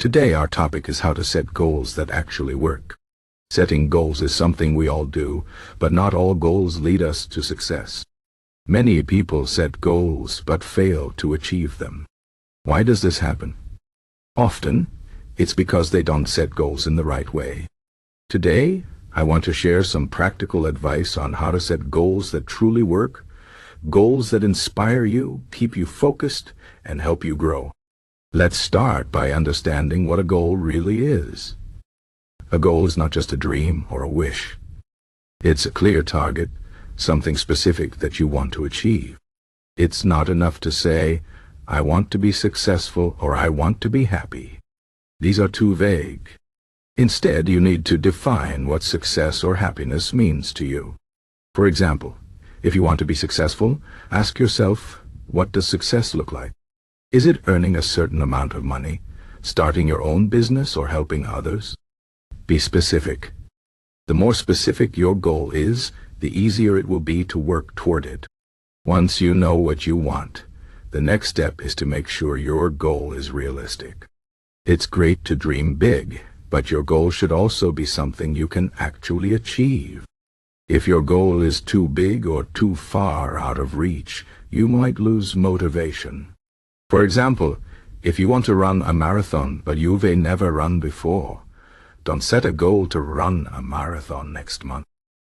Today our topic is how to set goals that actually work. Setting goals is something we all do, but not all goals lead us to success. Many people set goals but fail to achieve them. Why does this happen? Often, it's because they don't set goals in the right way. Today, I want to share some practical advice on how to set goals that truly work, goals that inspire you, keep you focused, and help you grow. Let's start by understanding what a goal really is. A goal is not just a dream or a wish. It's a clear target, something specific that you want to achieve. It's not enough to say, I want to be successful or I want to be happy. These are too vague. Instead, you need to define what success or happiness means to you. For example, if you want to be successful, ask yourself, what does success look like? Is it earning a certain amount of money, starting your own business, or helping others? Be specific. The more specific your goal is, the easier it will be to work toward it. Once you know what you want, the next step is to make sure your goal is realistic. It's great to dream big, but your goal should also be something you can actually achieve. If your goal is too big or too far out of reach, you might lose motivation. For example, if you want to run a marathon but you've never run before, don't set a goal to run a marathon next month.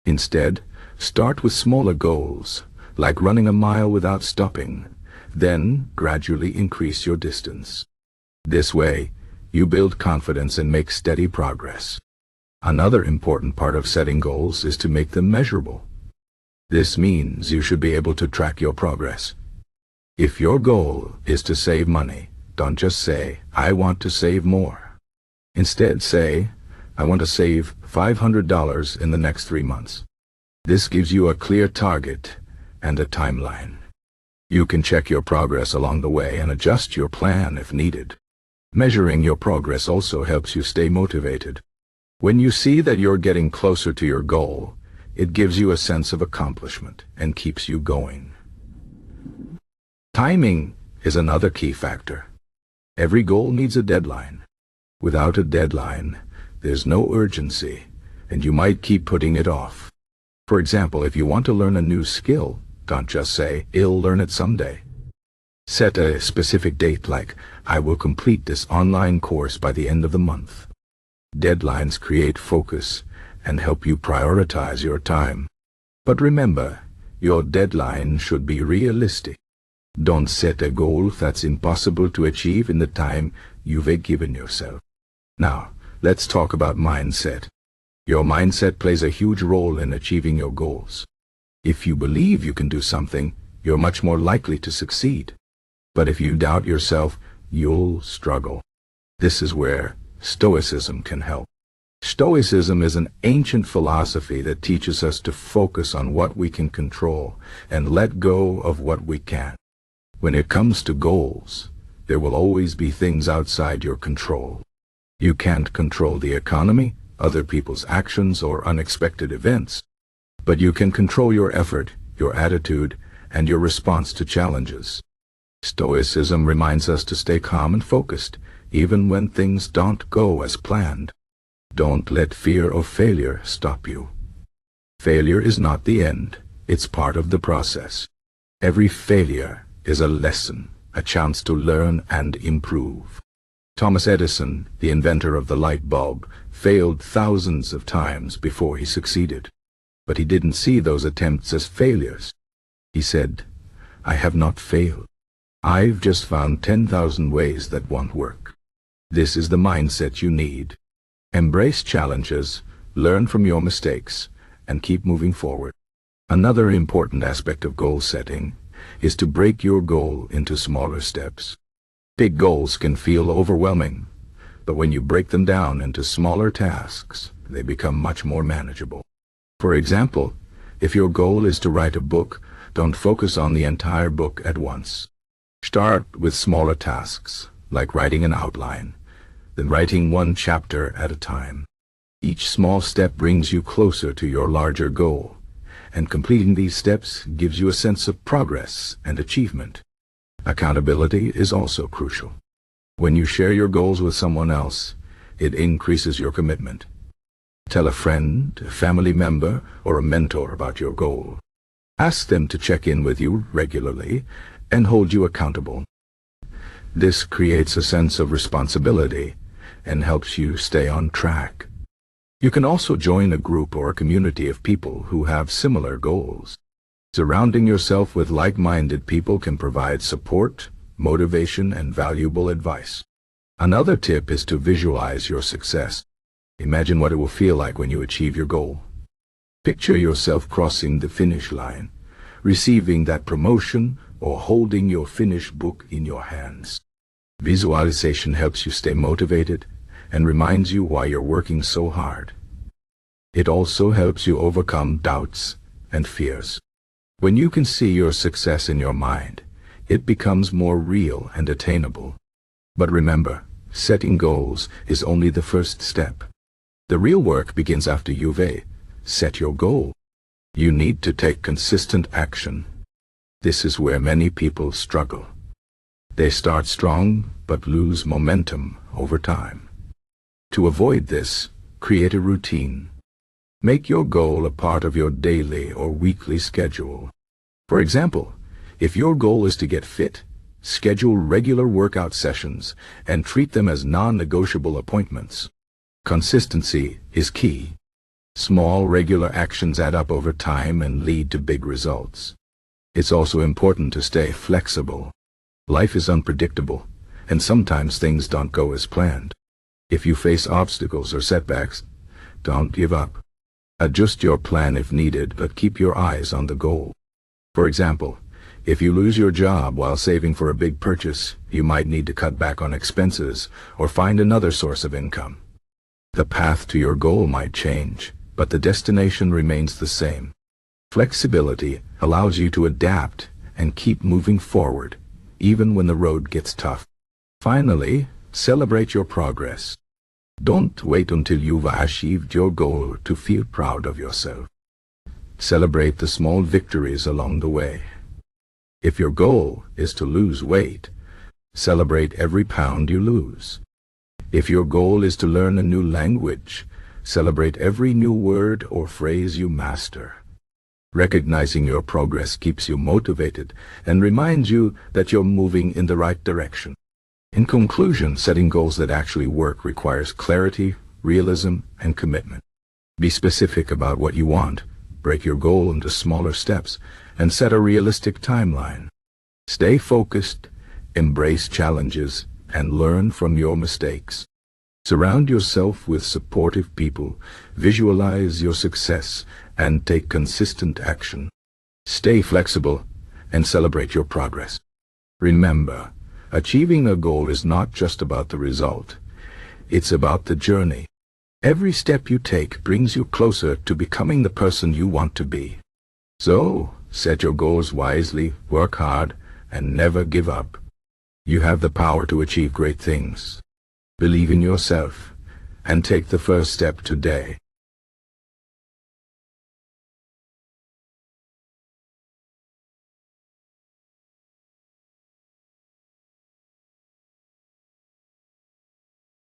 Instead, start with smaller goals, like running a mile without stopping, then gradually increase your distance. This way, you build confidence and make steady progress. Another important part of setting goals is to make them measurable. This means you should be able to track your progress. If your goal is to save money, don't just say, I want to save more. Instead say, I want to save $500 in the next 3 months. This gives you a clear target and a timeline. You can check your progress along the way and adjust your plan if needed. Measuring your progress also helps you stay motivated. When you see that you're getting closer to your goal, it gives you a sense of accomplishment and keeps you going. Timing is another key factor. Every goal needs a deadline. Without a deadline, there's no urgency, and you might keep putting it off. For example, if you want to learn a new skill, don't just say, I'll learn it someday. Set a specific date like, I will complete this online course by the end of the month. Deadlines create focus and help you prioritize your time. But remember, your deadline should be realistic. Don't set a goal that's impossible to achieve in the time you've given yourself. Now, let's talk about mindset. Your mindset plays a huge role in achieving your goals. If you believe you can do something, you're much more likely to succeed. But if you doubt yourself, you'll struggle. This is where Stoicism can help. Stoicism is an ancient philosophy that teaches us to focus on what we can control and let go of what we can't. When it comes to goals, there will always be things outside your control. You can't control the economy, other people's actions, or unexpected events. But you can control your effort, your attitude, and your response to challenges. Stoicism reminds us to stay calm and focused, even when things don't go as planned. Don't let fear of failure stop you. Failure is not the end, it's part of the process. Every failure is a lesson, a chance to learn and improve. Thomas Edison, the inventor of the light bulb, failed thousands of times before he succeeded. But he didn't see those attempts as failures. He said, I have not failed. I've just found 10,000 ways that won't work. This is the mindset you need. Embrace challenges, learn from your mistakes, and keep moving forward. Another important aspect of goal setting is to break your goal into smaller steps. Big goals can feel overwhelming, but when you break them down into smaller tasks, they become much more manageable. For example, if your goal is to write a book, don't focus on the entire book at once. Start with smaller tasks, like writing an outline, then writing one chapter at a time. Each small step brings you closer to your larger goal, and completing these steps gives you a sense of progress and achievement. Accountability is also crucial. When you share your goals with someone else, it increases your commitment. Tell a friend, a family member, or a mentor about your goal. Ask them to check in with you regularly and hold you accountable. This creates a sense of responsibility and helps you stay on track. You can also join a group or a community of people who have similar goals. Surrounding yourself with like-minded people can provide support, motivation, and valuable advice. Another tip is to visualize your success. Imagine what it will feel like when you achieve your goal. Picture yourself crossing the finish line, receiving that promotion, or holding your finished book in your hands. Visualization helps you stay motivated and reminds you why you're working so hard. It also helps you overcome doubts and fears. When you can see your success in your mind, it becomes more real and attainable. But remember, setting goals is only the first step. The real work begins after you've set your goal. You need to take consistent action. This is where many people struggle. They start strong but lose momentum over time. To avoid this, create a routine. Make your goal a part of your daily or weekly schedule. For example, if your goal is to get fit, schedule regular workout sessions and treat them as non-negotiable appointments. Consistency is key. Small, regular actions add up over time and lead to big results. It's also important to stay flexible. Life is unpredictable, and sometimes things don't go as planned. If you face obstacles or setbacks, don't give up. Adjust your plan if needed, but keep your eyes on the goal. For example, if you lose your job while saving for a big purchase, you might need to cut back on expenses or find another source of income. The path to your goal might change, but the destination remains the same. Flexibility allows you to adapt and keep moving forward, even when the road gets tough. Finally, celebrate your progress. Don't wait until you've achieved your goal to feel proud of yourself. Celebrate the small victories along the way. If your goal is to lose weight, celebrate every pound you lose. If your goal is to learn a new language, celebrate every new word or phrase you master. Recognizing your progress keeps you motivated and reminds you that you're moving in the right direction. In conclusion, setting goals that actually work requires clarity, realism, and commitment. Be specific about what you want, break your goal into smaller steps, and set a realistic timeline. Stay focused, embrace challenges, and learn from your mistakes. Surround yourself with supportive people, visualize your success, and take consistent action. Stay flexible and celebrate your progress. Remember, achieving a goal is not just about the result. It's about the journey. Every step you take brings you closer to becoming the person you want to be. So, set your goals wisely, work hard, and never give up. You have the power to achieve great things. Believe in yourself and take the first step today.